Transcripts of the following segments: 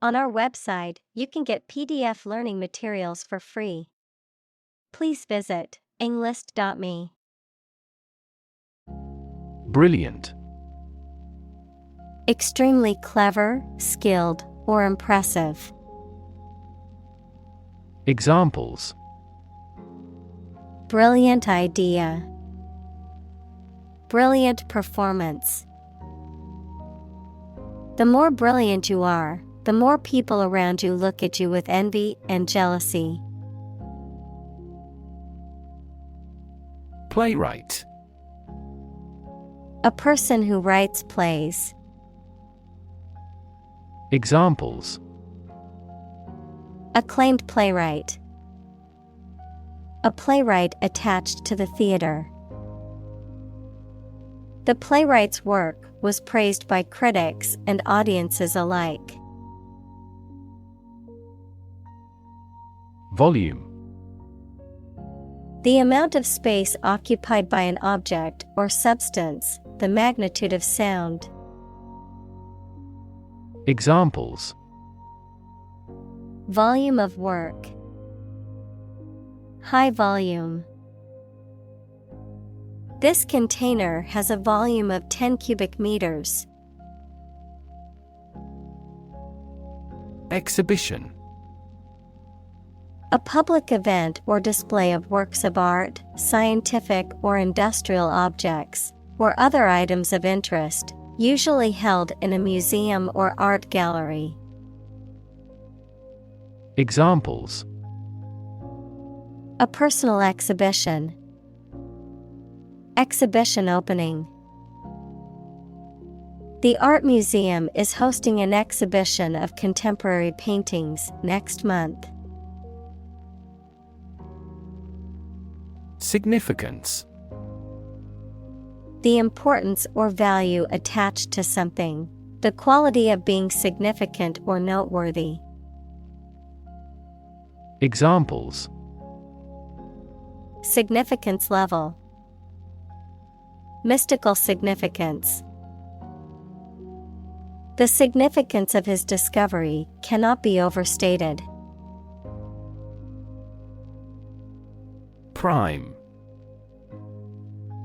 On our website, you can get PDF learning materials for free. Please visit englist.me. Brilliant. Extremely clever, skilled, or impressive. Examples: Brilliant idea. Brilliant performance. The more brilliant you are, the more people around you look at you with envy and jealousy. Playwright. A person who writes plays. Examples: Acclaimed playwright. A playwright attached to the theater. The playwright's work was praised by critics and audiences alike. Volume. The amount of space occupied by an object or substance, the magnitude of sound. Examples: Volume of work. High volume. This container has a volume of 10 cubic meters. Exhibition. A public event or display of works of art, scientific or industrial objects, or other items of interest, usually held in a museum or art gallery. Examples: A personal exhibition. Exhibition opening. The art museum is hosting an exhibition of contemporary paintings next month. Significance. The importance or value attached to something, the quality of being significant or noteworthy. Examples: Significance level. Mystical significance. The significance of his discovery cannot be overstated. Prime.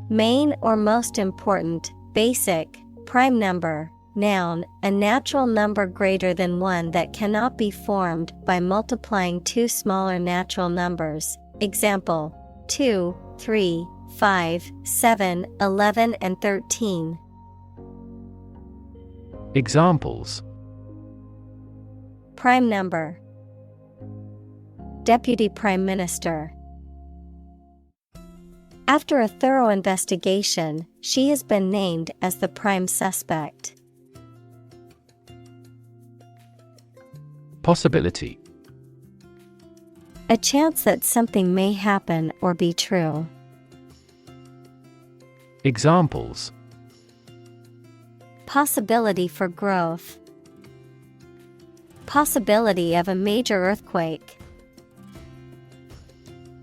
Main or most important, basic, prime number, noun, a natural number greater than one that cannot be formed by multiplying two smaller natural numbers. Example: 2, 3, 5, 7, 11 and 13. Examples: Prime number. Deputy Prime Minister. After a thorough investigation, she has been named as the prime suspect. Possibility. A chance that something may happen or be true. Examples: Possibility for growth. Possibility of a major earthquake.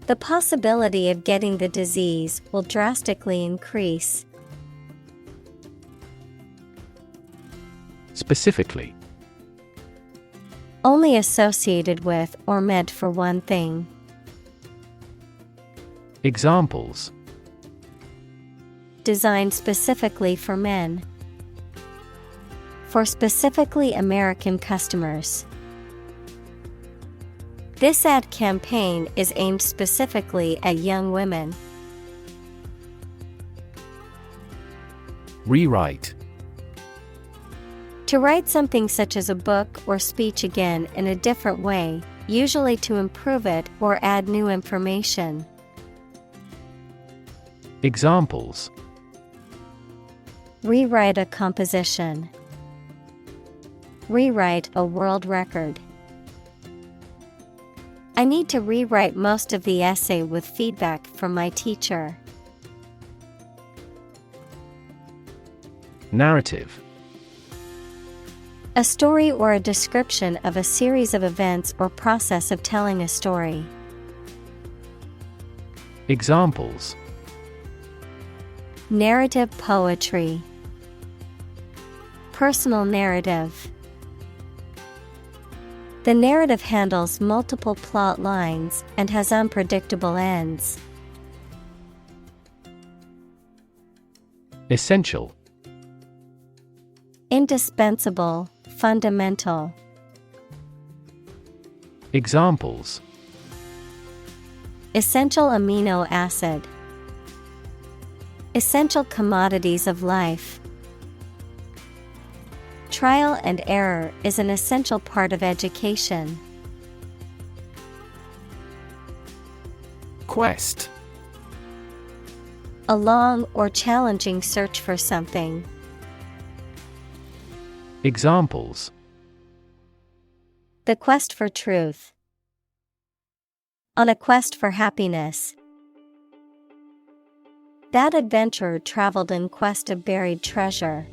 The possibility of getting the disease will drastically increase. Specifically. Only associated with or meant for one thing. Examples: Designed specifically for men. For specifically American customers. This ad campaign is aimed specifically at young women. Rewrite. To write something such as a book or speech again in a different way, usually to improve it or add new information. Examples: Rewrite a composition. Rewrite a world record. I need to rewrite most of the essay with feedback from my teacher. Narrative. A story or a description of a series of events or process of telling a story. Examples: Narrative poetry. Personal narrative. The narrative handles multiple plot lines and has unpredictable ends. Essential. Indispensable, fundamental. Examples: Essential amino acid. Essential commodities of life. Trial and error is an essential part of education. Quest. A long or challenging search for something. Examples: The quest for truth. On a quest for happiness. That adventurer traveled in quest of buried treasure.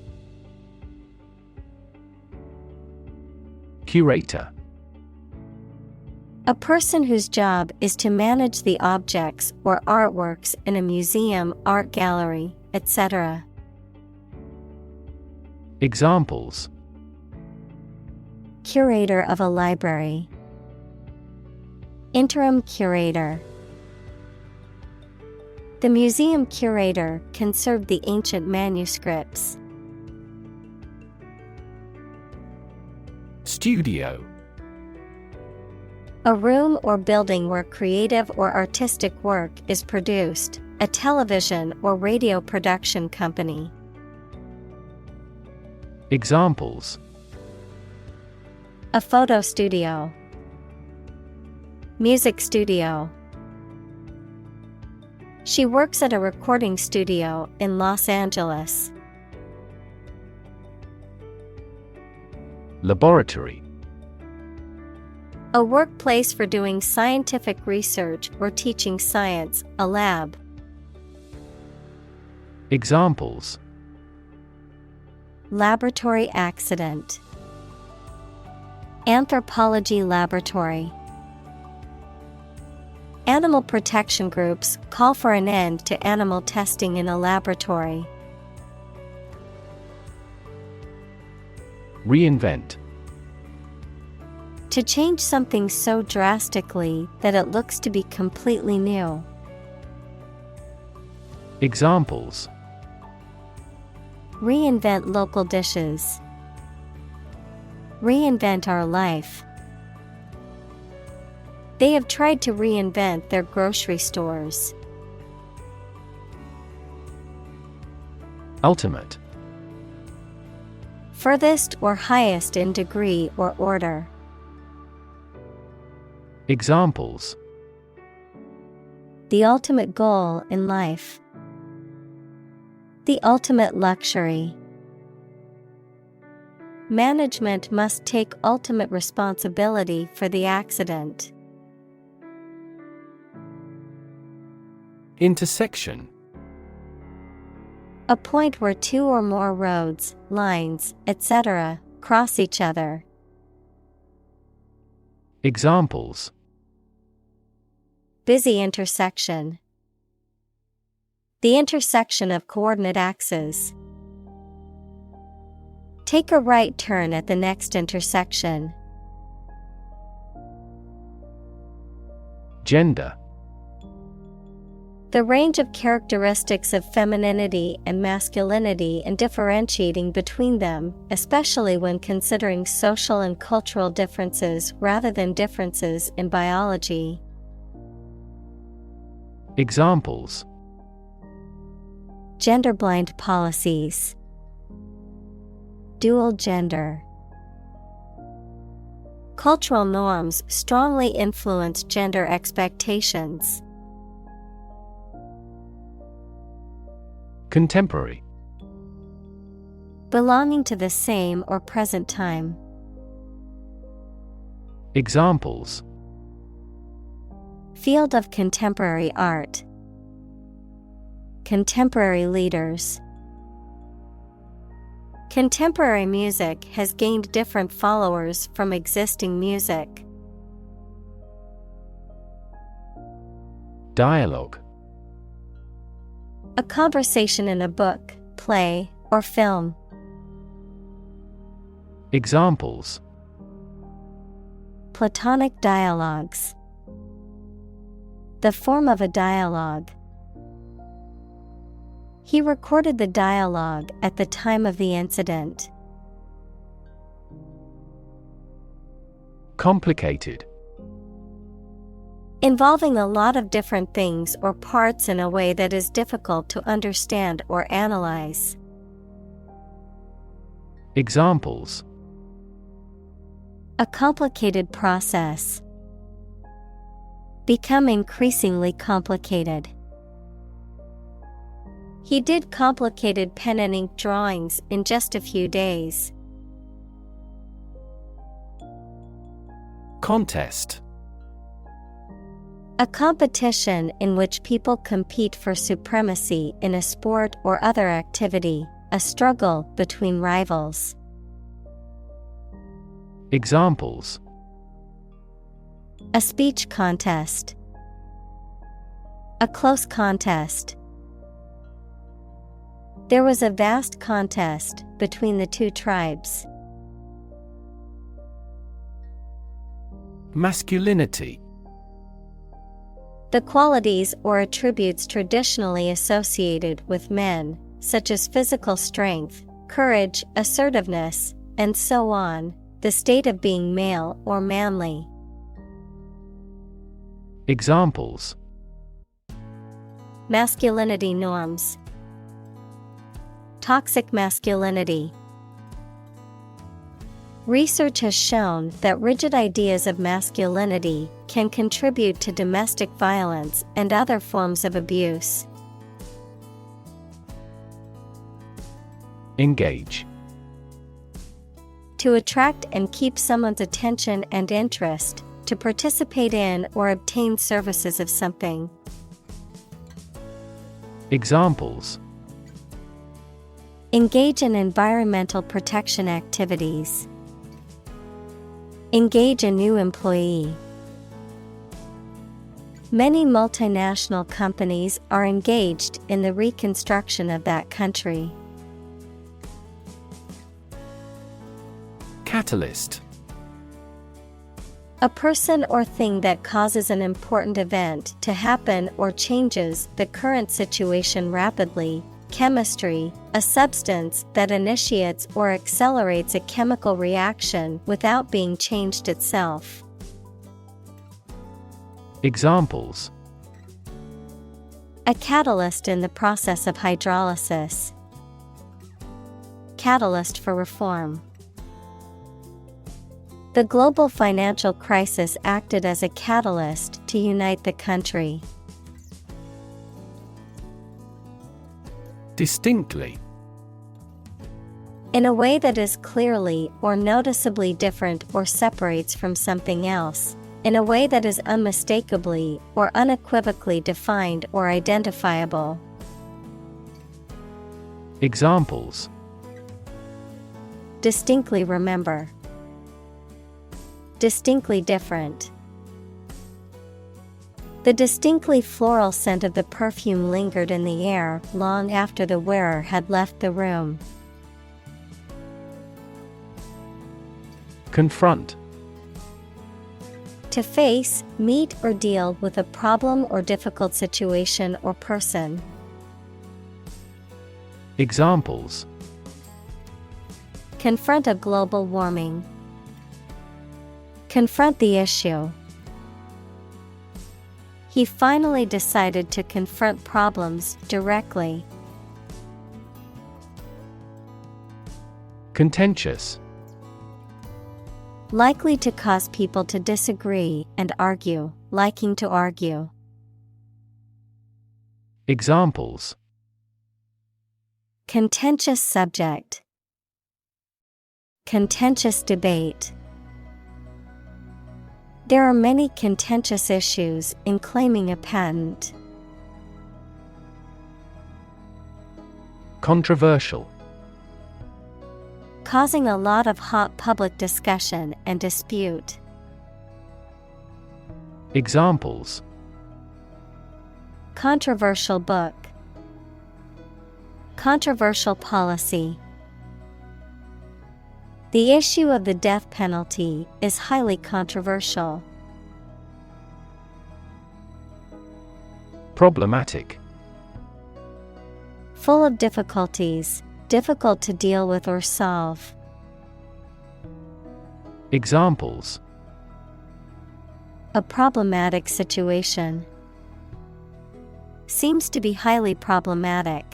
Curator. A person whose job is to manage the objects or artworks in a museum, art gallery, etc. Examples: Curator of a library. Interim curator. The museum curator conserved the ancient manuscripts. Studio. A room or building where creative or artistic work is produced, a television or radio production company. Examples: A photo studio. Music studio. She works at a recording studio in Los Angeles. Laboratory. A workplace for doing scientific research or teaching science, a lab. Examples: Laboratory accident. Anthropology laboratory. Animal protection groups call for an end to animal testing in a laboratory. Reinvent. To change something so drastically that it looks to be completely new. Examples: Reinvent local dishes. Reinvent our life. They have tried to reinvent their grocery stores. Ultimate. Furthest or highest in degree or order. Examples: The ultimate goal in life. The ultimate luxury. Management must take ultimate responsibility for the accident. Intersection. A point where two or more roads, lines, etc., cross each other. Examples: Busy intersection. The intersection of coordinate axes. Take a right turn at the next intersection. Gender. The range of characteristics of femininity and masculinity and differentiating between them, especially when considering social and cultural differences rather than differences in biology. Examples: Gender-blind policies. Dual gender. Cultural norms strongly influence gender expectations. Contemporary. Belonging to the same or present time. Examples: Field of contemporary art. Contemporary leaders. Contemporary music has gained different followers from existing music. Dialogue. A conversation in a book, play, or film. Examples: Platonic dialogues. The form of a dialogue. He recorded the dialogue at the time of the incident. Complicated. Involving a lot of different things or parts in a way that is difficult to understand or analyze. Examples: A complicated process. Become increasingly complicated. He did complicated pen and ink drawings in just a few days. Contest. A competition in which people compete for supremacy in a sport or other activity, a struggle between rivals. Examples: A speech contest. A close contest. There was a vast contest between the two tribes. Masculinity. The qualities or attributes traditionally associated with men, such as physical strength, courage, assertiveness, and so on, the state of being male or manly. Examples: Masculinity norms. Toxic masculinity. Research has shown that rigid ideas of masculinity can contribute to domestic violence and other forms of abuse. Engage. To attract and keep someone's attention and interest, to participate in or obtain services of something. Examples: Engage in environmental protection activities. Engage a new employee. Many multinational companies are engaged in the reconstruction of that country. Catalyst. A person or thing that causes an important event to happen or changes the current situation rapidly. Chemistry, a substance that initiates or accelerates a chemical reaction without being changed itself. Examples: A catalyst in the process of hydrolysis. Catalyst for reform. The global financial crisis acted as a catalyst to unite the country. Distinctly. In a way that is clearly or noticeably different or separates from something else. In a way that is unmistakably or unequivocally defined or identifiable. Examples: Distinctly remember. Distinctly different. The distinctly floral scent of the perfume lingered in the air long after the wearer had left the room. Confront. To face, meet or deal with a problem or difficult situation or person. Examples: Confront a global warming. Confront the issue. He finally decided to confront problems directly. Contentious. Likely to cause people to disagree and argue, liking to argue. Examples: Contentious subject. Contentious debate. There are many contentious issues in claiming a patent. Controversial. Causing a lot of hot public discussion and dispute. Examples: Controversial book. Controversial policy. The issue of the death penalty is highly controversial. Problematic. Full of difficulties, difficult to deal with or solve. Examples: A problematic situation. Seems to be highly problematic.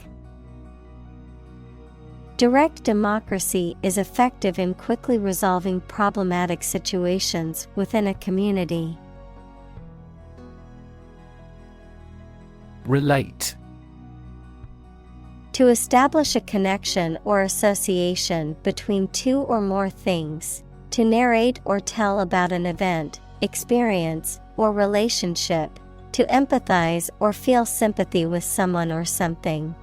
Direct democracy is effective in quickly resolving problematic situations within a community. Relate. To establish a connection or association between two or more things, to narrate or tell about an event, experience, or relationship, to empathize or feel sympathy with someone or something.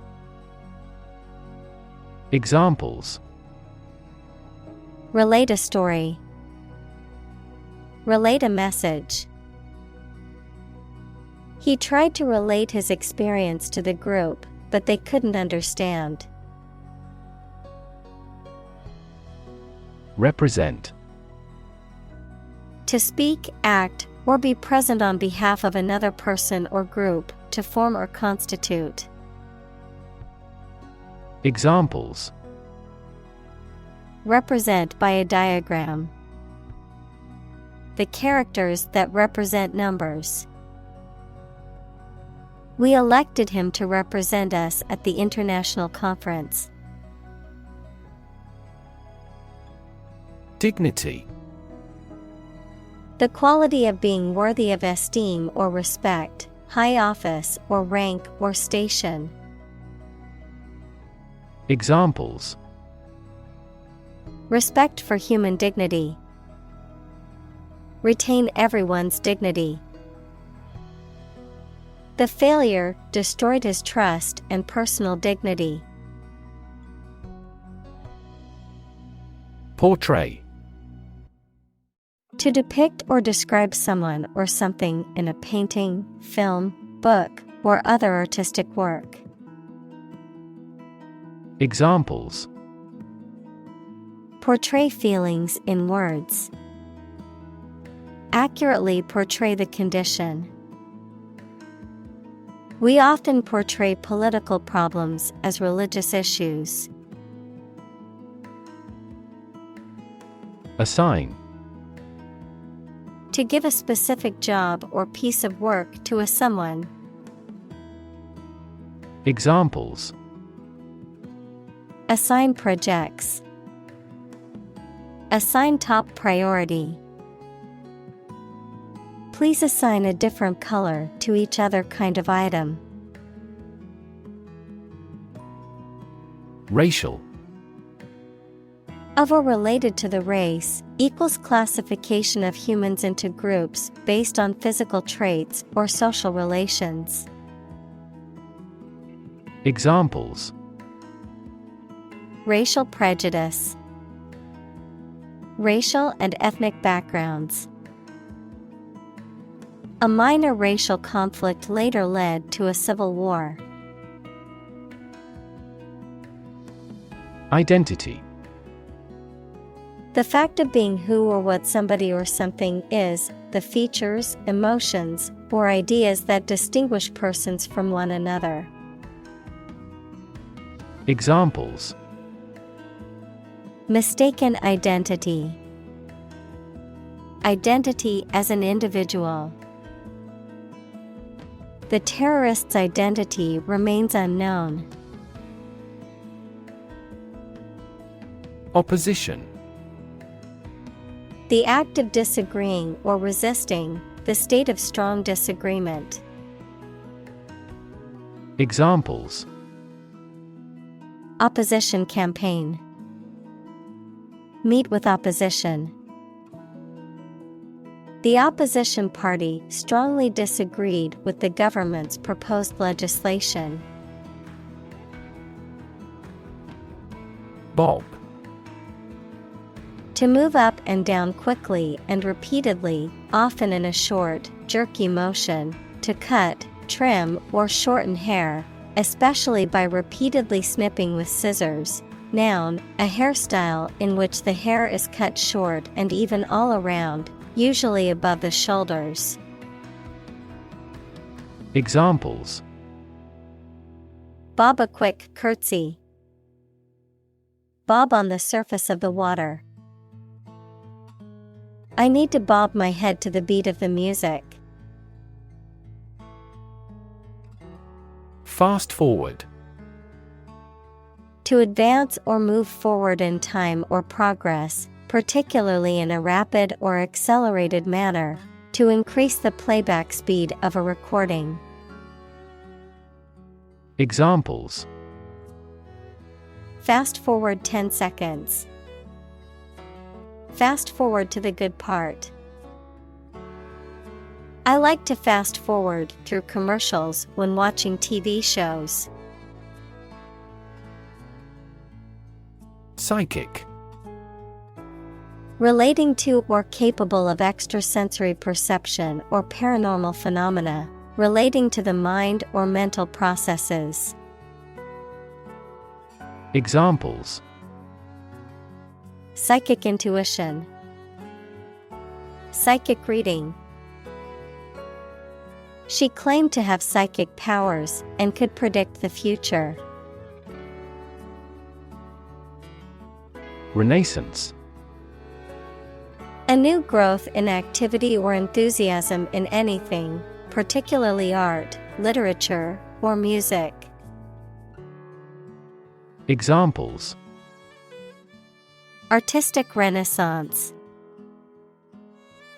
Examples: Relate a story. Relate a message. He tried to relate his experience to the group, but they couldn't understand. Represent. To speak, act, or be present on behalf of another person or group, to form or constitute. Examples: Represent by a diagram. The characters that represent numbers. We elected him to represent us at the international conference. Dignity. The quality of being worthy of esteem or respect, high office or rank or station. Examples: Respect for human dignity. Retain everyone's dignity. The failure destroyed his trust and personal dignity. Portray. To depict or describe someone or something in a painting, film, book, or other artistic work. Examples: Portray feelings in words. Accurately portray the condition. We often portray political problems as religious issues. Assign. To give a specific job or piece of work to a someone. Examples: Assign projects. Assign top priority. Please assign a different color to each other kind of item. Racial. Of or related to the race, equals classification of humans into groups based on physical traits or social relations. Examples: Racial prejudice. Racial and ethnic backgrounds. A minor racial conflict later led to a civil war. Identity. The fact of being who or what somebody or something is, the features, emotions, or ideas that distinguish persons from one another. Examples: Mistaken identity. Identity as an individual. The terrorist's identity remains unknown. Opposition. The act of disagreeing or resisting, the state of strong disagreement. Examples: Opposition campaign. Meet with opposition. The opposition party strongly disagreed with the government's proposed legislation. Bob. To move up and down quickly and repeatedly, often in a short, jerky motion, to cut, trim, or shorten hair, especially by repeatedly snipping with scissors, Noun, a hairstyle in which the hair is cut short and even all around, usually above the shoulders. Examples: Bob a quick curtsy. Bob on the surface of the water. I need to bob my head to the beat of the music. Fast forward. To advance or move forward in time or progress, particularly in a rapid or accelerated manner, to increase the playback speed of a recording. Examples: Fast forward 10 seconds. Fast forward to the good part. I like to fast forward through commercials when watching TV shows. Psychic. Relating to or capable of extrasensory perception or paranormal phenomena, relating to the mind or mental processes. Examples: Psychic intuition. Psychic reading. She claimed to have psychic powers and could predict the future. Renaissance. A new growth in activity or enthusiasm in anything, particularly art, literature, or music. Examples: Artistic Renaissance.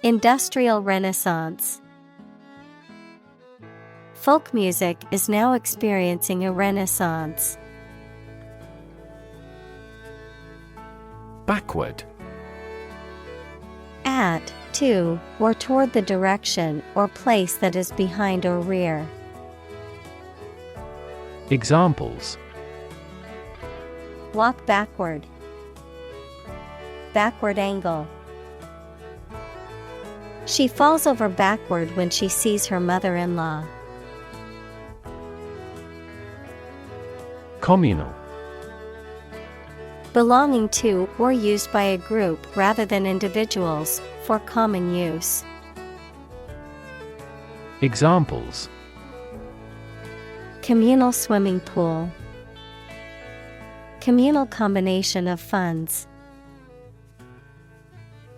Industrial Renaissance. Folk music is now experiencing a renaissance. Backward. At, to, or toward the direction or place that is behind or rear. Examples: Walk backward. Backward angle. She falls over backward when she sees her mother-in-law. Communal. Belonging to or used by a group rather than individuals, for common use. Examples: Communal swimming pool. Communal combination of funds.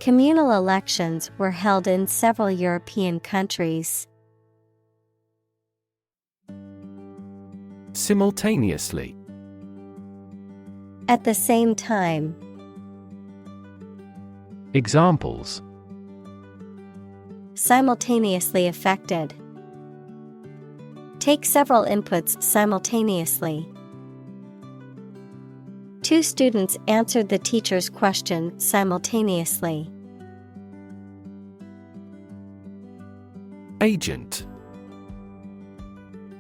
Communal elections were held in several European countries. Simultaneously. At the same time. Examples: Simultaneously affected. Take several inputs simultaneously. Two students answered the teacher's question simultaneously. Agent.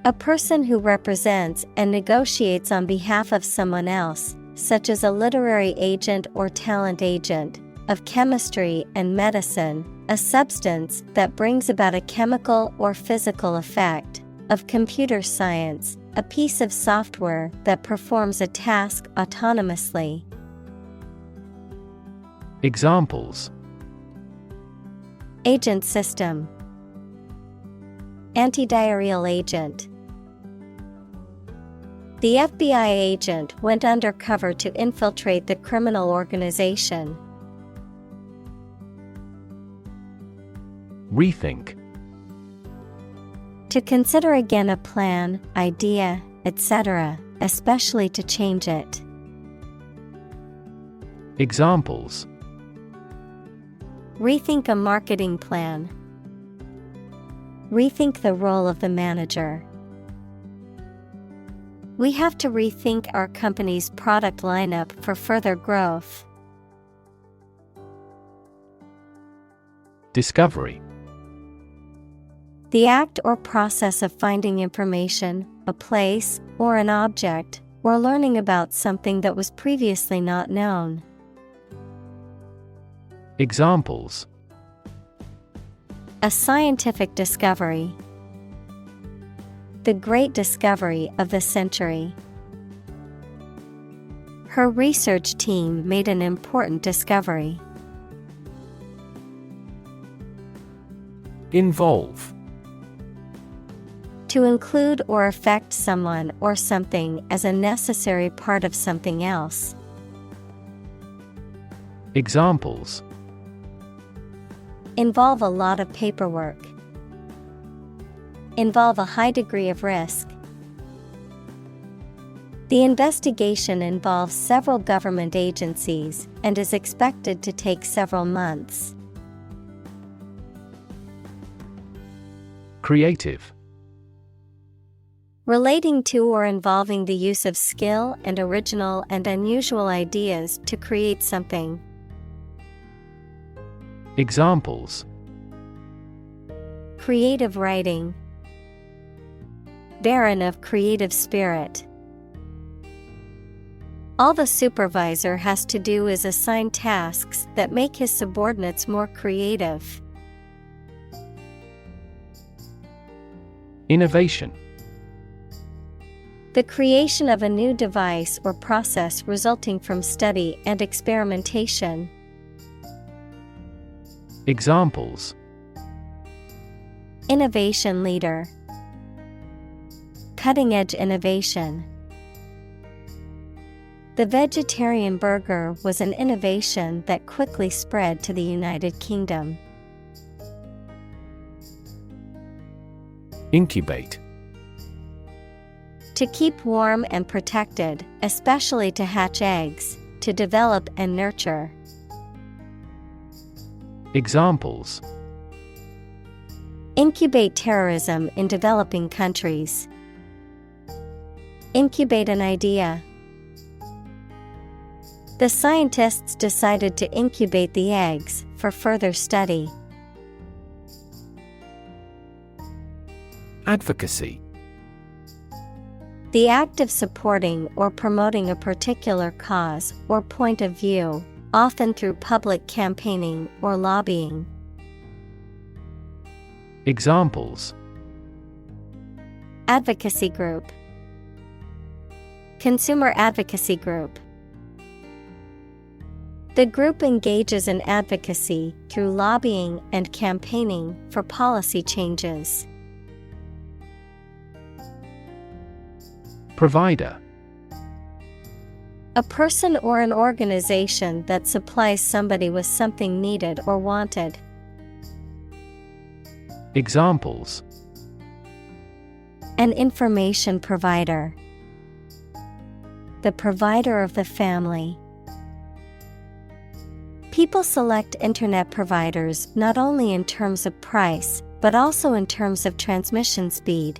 A person who represents and negotiates on behalf of someone else, such as a literary agent or talent agent, of chemistry and medicine, a substance that brings about a chemical or physical effect, of computer science, a piece of software that performs a task autonomously. Examples: Agent system. Antidiarrheal agent. The FBI agent went undercover to infiltrate the criminal organization. Rethink. To consider again a plan, idea, etc., especially to change it. Examples: Rethink a marketing plan. Rethink the role of the manager. We have to rethink our company's product lineup for further growth. Discovery. The act or process of finding information, a place, or an object, or learning about something that was previously not known. Examples: A scientific discovery. The great discovery of the century. Her research team made an important discovery. Involve. To include or affect someone or something as a necessary part of something else. Examples: Involve a lot of paperwork. Involve a high degree of risk. The investigation involves several government agencies and is expected to take several months. Creative. Relating to or involving the use of skill and original and unusual ideas to create something. Examples: Creative writing. Barren of creative spirit. All the supervisor has to do is assign tasks that make his subordinates more creative. Innovation. The creation of a new device or process resulting from study and experimentation. Examples: Innovation leader. Cutting-edge innovation. The vegetarian burger was an innovation that quickly spread to the United Kingdom. Incubate. To keep warm and protected, especially to hatch eggs, to develop and nurture. Examples: Incubate terrorism in developing countries. Incubate an idea. The scientists decided to incubate the eggs for further study. Advocacy. The act of supporting or promoting a particular cause or point of view, often through public campaigning or lobbying. Examples: Advocacy group. Consumer advocacy group. The group engages in advocacy through lobbying and campaigning for policy changes. Provider. A person or an organization that supplies somebody with something needed or wanted. Examples: An information provider. The provider of the family. People select internet providers not only in terms of price, but also in terms of transmission speed.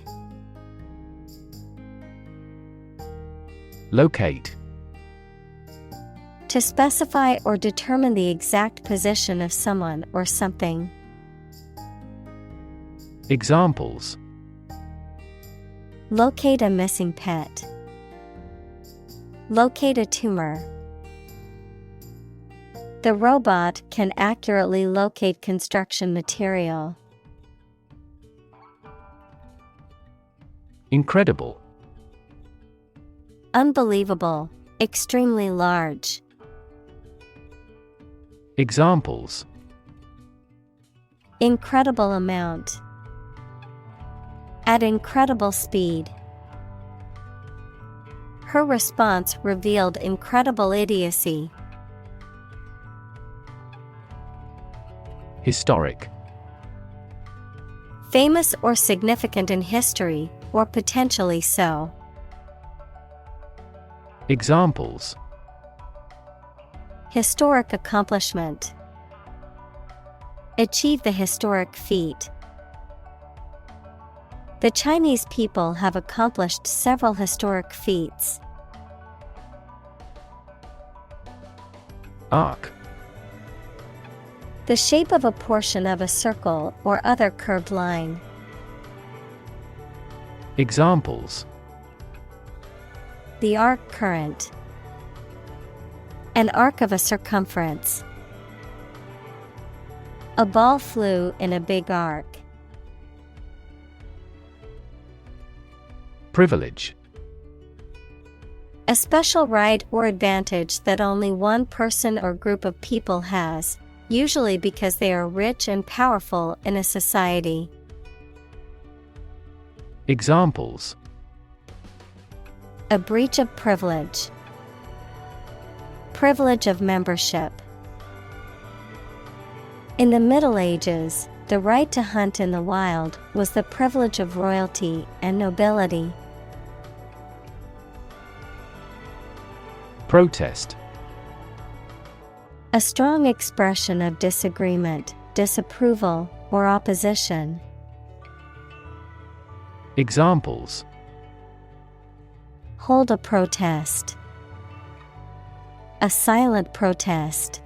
Locate. To specify or determine the exact position of someone or something. Examples: Locate a missing pet. Locate a tumor. The robot can accurately locate construction material. Incredible. Unbelievable, extremely large. Examples: Incredible amount. At incredible speed. Her response revealed incredible idiocy. Historic. Famous or significant in history, or potentially so. Examples: Historic accomplishment. Achieve the historic feat. The Chinese people have accomplished several historic feats. Arc. The shape of a portion of a circle or other curved line. Examples: The arc current. An arc of a circumference. A ball flew in a big arc. Privilege. A special right or advantage that only one person or group of people has, usually because they are rich and powerful in a society. Examples: A breach of privilege. Privilege of membership. In the Middle Ages, the right to hunt in the wild was the privilege of royalty and nobility. Protest. A strong expression of disagreement, disapproval, or opposition. Examples: Hold a protest. A silent protest.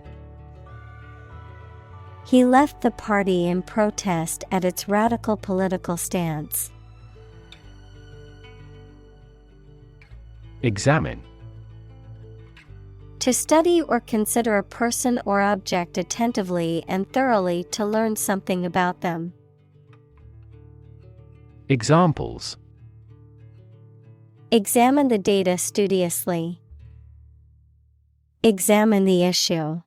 He left the party in protest at its radical political stance. Examine. To study or consider a person or object attentively and thoroughly to learn something about them. Examples: Examine the data studiously. Examine the issue.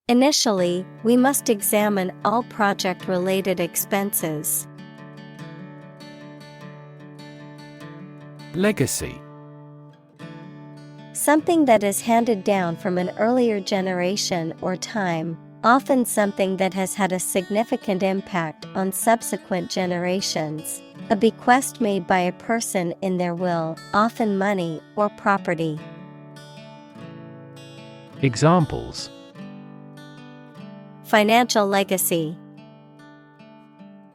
Initially, we must examine all project-related expenses. Legacy. Something that is handed down from an earlier generation or time, often something that has had a significant impact on subsequent generations. A bequest made by a person in their will, often money or property. Examples: Financial legacy.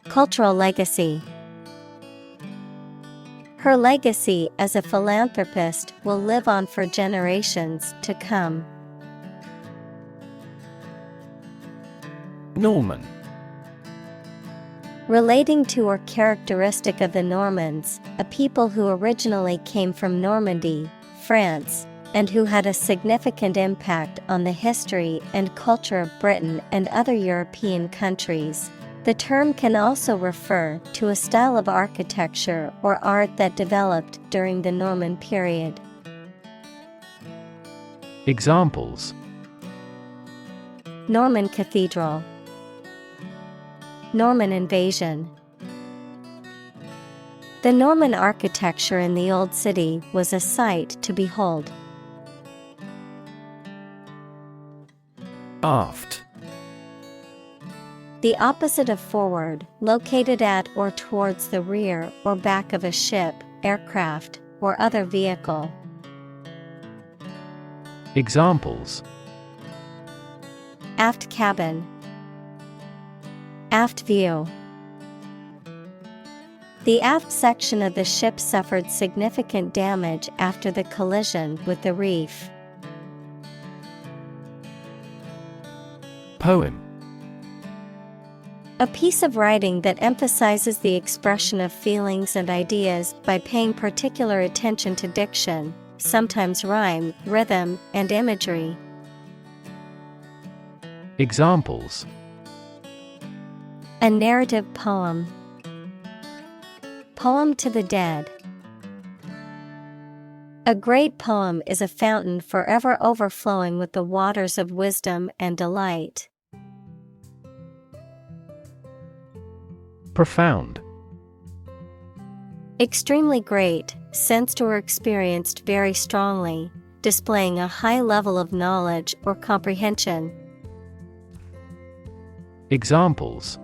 Cultural legacy. Her legacy as a philanthropist will live on for generations to come. Norman. Relating to or characteristic of the Normans, a people who originally came from Normandy, France, and who had a significant impact on the history and culture of Britain and other European countries. The term can also refer to a style of architecture or art that developed during the Norman period. Examples: Norman Cathedral. Norman invasion. The Norman architecture in the Old City was a sight to behold. Aft. The opposite of forward, located at or towards the rear or back of a ship, aircraft, or other vehicle. Examples: Aft cabin. Aft view. The aft section of the ship suffered significant damage after the collision with the reef. Poem. A piece of writing that emphasizes the expression of feelings and ideas by paying particular attention to diction, sometimes rhyme, rhythm, and imagery. Examples: A narrative poem. Poem to the dead. A great poem is a fountain forever overflowing with the waters of wisdom and delight. Profound. Extremely great, sensed or experienced very strongly, displaying a high level of knowledge or comprehension. Examples: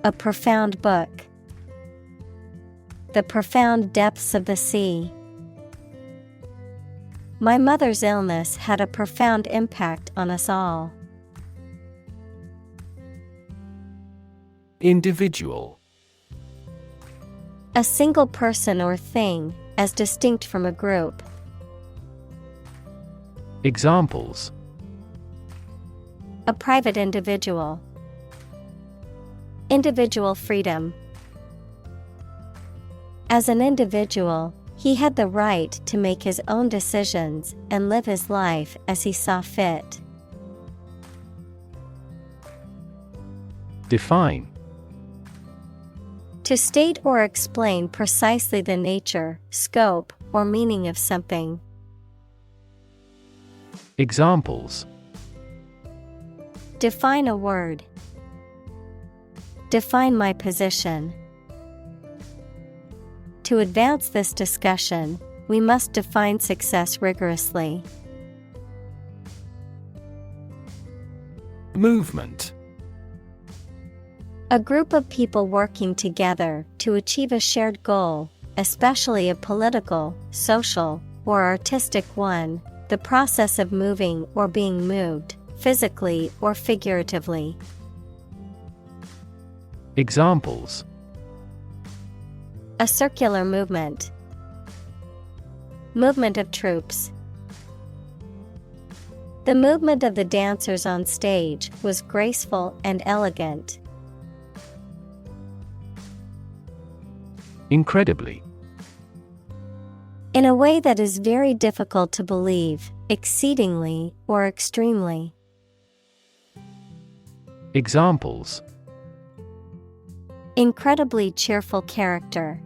A profound book. The profound depths of the sea. My mother's illness had a profound impact on us all. Individual. A single person or thing, as distinct from a group. Examples: A private individual. Individual freedom. As an individual, he had the right to make his own decisions and live his life as he saw fit. Define. To state or explain precisely the nature, scope, or meaning of something. Examples: Define a word. Define my position. To advance this discussion, we must define success rigorously. Movement. A group of people working together to achieve a shared goal, especially a political, social, or artistic one, the process of moving or being moved, physically or figuratively. Examples: A circular movement. Movement of troops. The movement of the dancers on stage was graceful and elegant. Incredibly. In a way that is very difficult to believe, exceedingly or extremely. Examples: Incredibly cheerful character.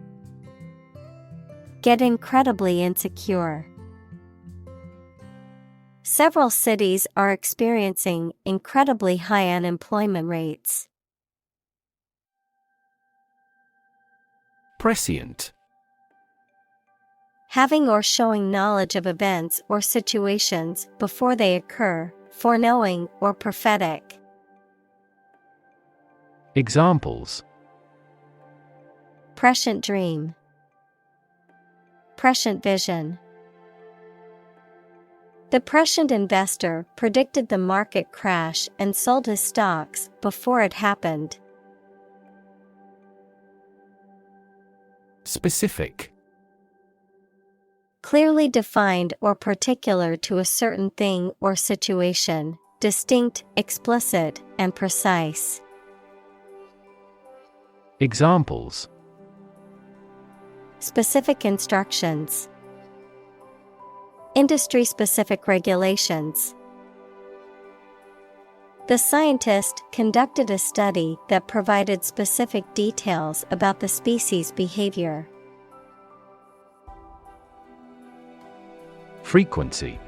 Get incredibly insecure. Several cities are experiencing incredibly high unemployment rates. Prescient. Having or showing knowledge of events or situations before they occur, foreknowing or prophetic. Examples: Prescient dream. Prescient vision. The prescient investor predicted the market crash and sold his stocks before it happened. Specific. Clearly defined or particular to a certain thing or situation, distinct, explicit, and precise. Examples: Specific instructions. Industry-specific regulations. The scientist conducted a study that provided specific details about the species' behavior. Frequency.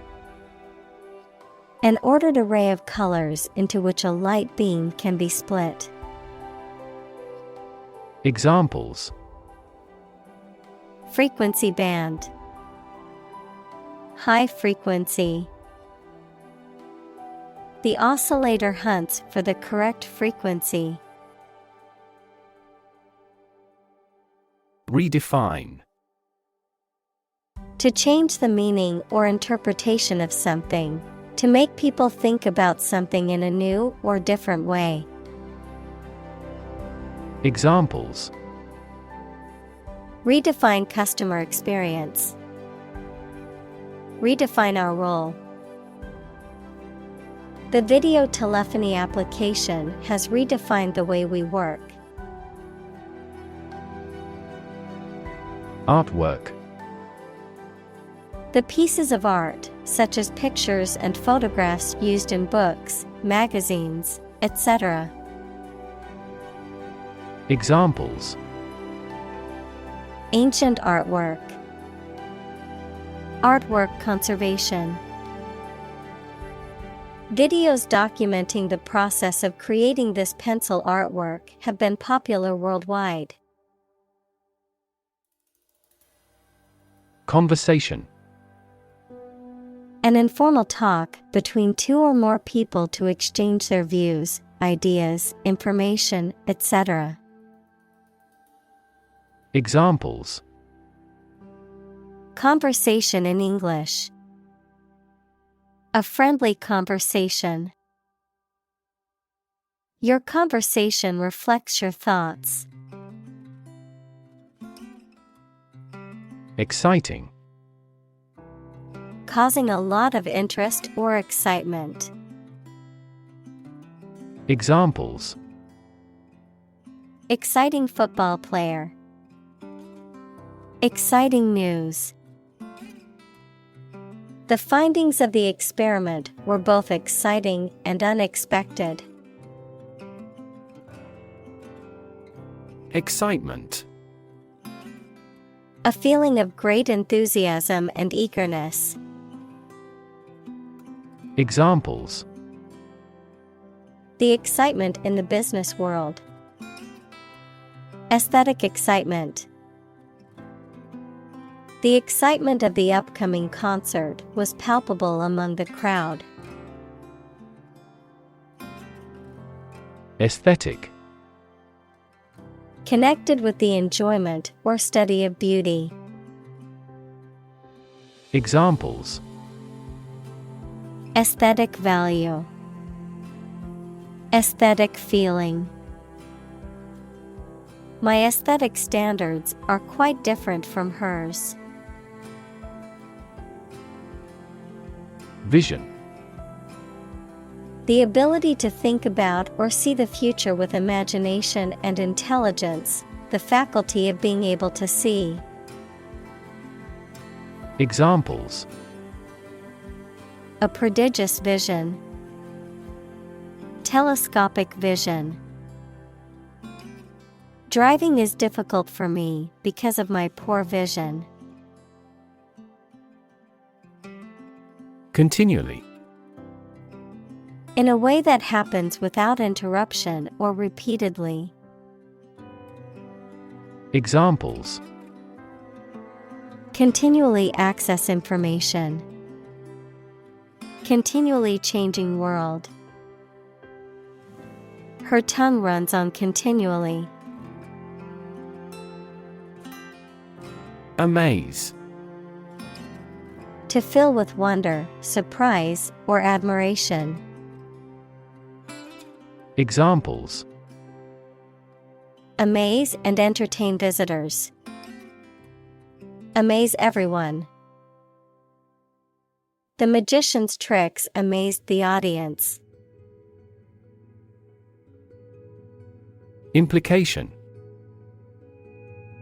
An ordered array of colors into which a light beam can be split. Examples: Frequency band. High frequency. The oscillator hunts for the correct frequency. Redefine. To change the meaning or interpretation of something. To make people think about something in a new or different way. Examples: Redefine customer experience. Redefine our role. The video telephony application has redefined the way we work. Artwork. The pieces of art, such as pictures and photographs used in books, magazines, etc. Examples: Ancient artwork. Artwork conservation. Videos documenting the process of creating this pencil artwork have been popular worldwide. Conversation. An informal talk between two or more people to exchange their views, ideas, information, etc. Examples: Conversation in English. A friendly conversation. Your conversation reflects your thoughts. Exciting. Causing a lot of interest or excitement. Examples: Exciting football player. Exciting news. The findings of the experiment were both exciting and unexpected. Excitement. A feeling of great enthusiasm and eagerness. Examples: The excitement in the business world. Aesthetic excitement. The excitement of the upcoming concert was palpable among the crowd. Aesthetic. Connected with the enjoyment or study of beauty. Examples: Aesthetic value. Aesthetic feeling. My aesthetic standards are quite different from hers. Vision. The ability to think about or see the future with imagination and intelligence, the faculty of being able to see. Examples: A prodigious vision. Telescopic vision. Driving is difficult for me because of my poor vision. Continually. In a way that happens without interruption or repeatedly. Examples: Continually access information. Continually changing world. Her tongue runs on continually. Amaze. To fill with wonder, surprise, or admiration. Examples: Amaze and entertain visitors. Amaze everyone. The magician's tricks amazed the audience. Implication.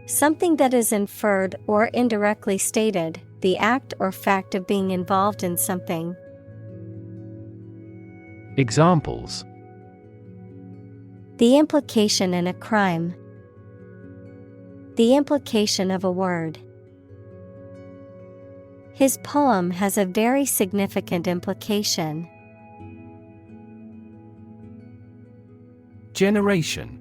Something that is inferred or indirectly stated, the act or fact of being involved in something. Examples: The implication in a crime. The implication of a word. His poem has a very significant implication. Generation.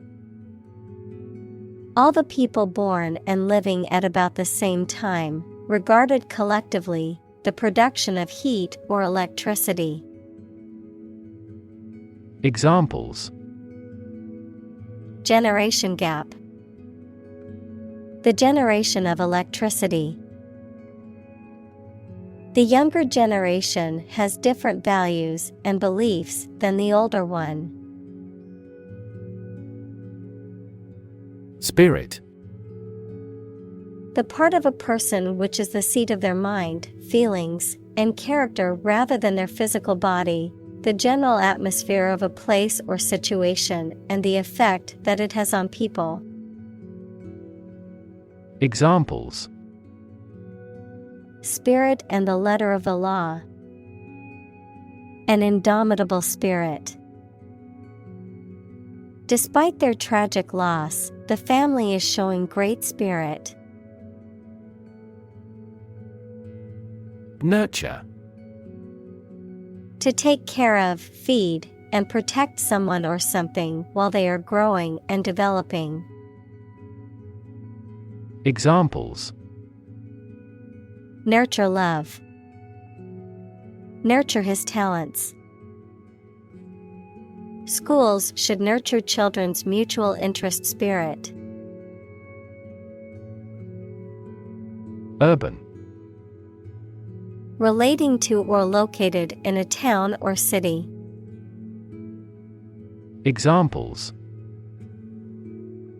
All the people born and living at about the same time, regarded collectively, the production of heat or electricity. Examples: Generation gap. The generation of electricity. The younger generation has different values and beliefs than the older one. Spirit. The part of a person which is the seat of their mind, feelings, and character rather than their physical body, the general atmosphere of a place or situation, and the effect that it has on people. Examples: Spirit and the letter of the law. An indomitable spirit. Despite their tragic loss, the family is showing great spirit. Nurture. To take care of, feed, and protect someone or something while they are growing and developing. Examples: Nurture love. Nurture his talents. Schools should nurture children's mutual interest spirit. Urban. Relating to or located in a town or city. Examples: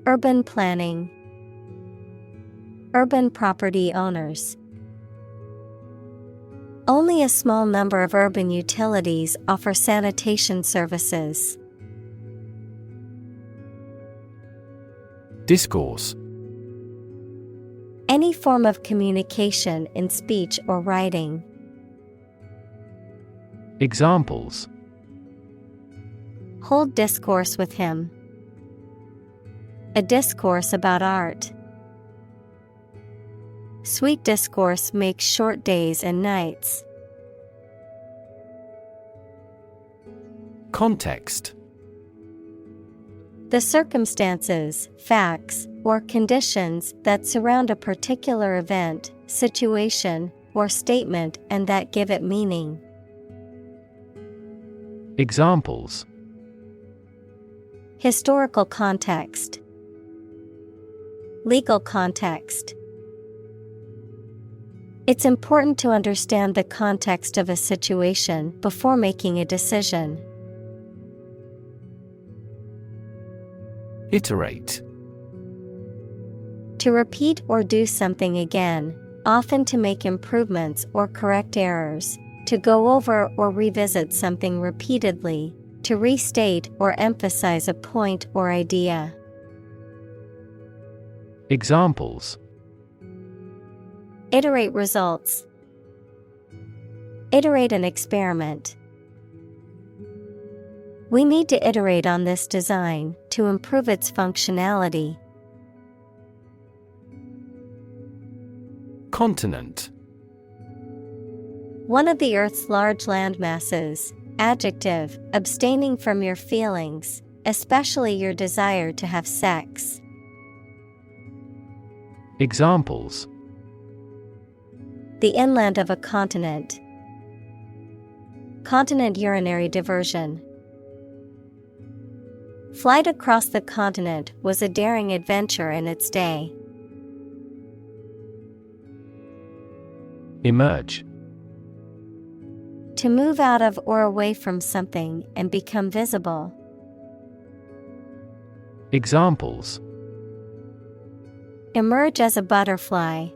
Urban planning. Urban property owners. Only a small number of urban utilities offer sanitation services. Discourse. Any form of communication in speech or writing. Examples: Hold discourse with him. A discourse about art. Sweet discourse makes short days and nights. Context. The circumstances, facts, or conditions that surround a particular event, situation, or statement and that give it meaning. Examples. Historical context. Legal context. It's important to understand the context of a situation before making a decision. Iterate. To repeat or do something again, often to make improvements or correct errors, to go over or revisit something repeatedly, to restate or emphasize a point or idea. Examples. Iterate results. Iterate an experiment. We need to iterate on this design to improve its functionality. Continent. One of the Earth's large landmasses. Adjective, abstaining from your feelings, especially your desire to have sex. Examples. The inland of a continent. Continent urinary diversion. Flight across the continent was a daring adventure in its day. Emerge. To move out of or away from something and become visible. Examples. Emerge as a butterfly.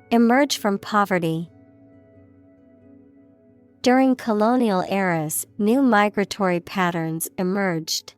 Emerge from poverty. During colonial eras, new migratory patterns emerged.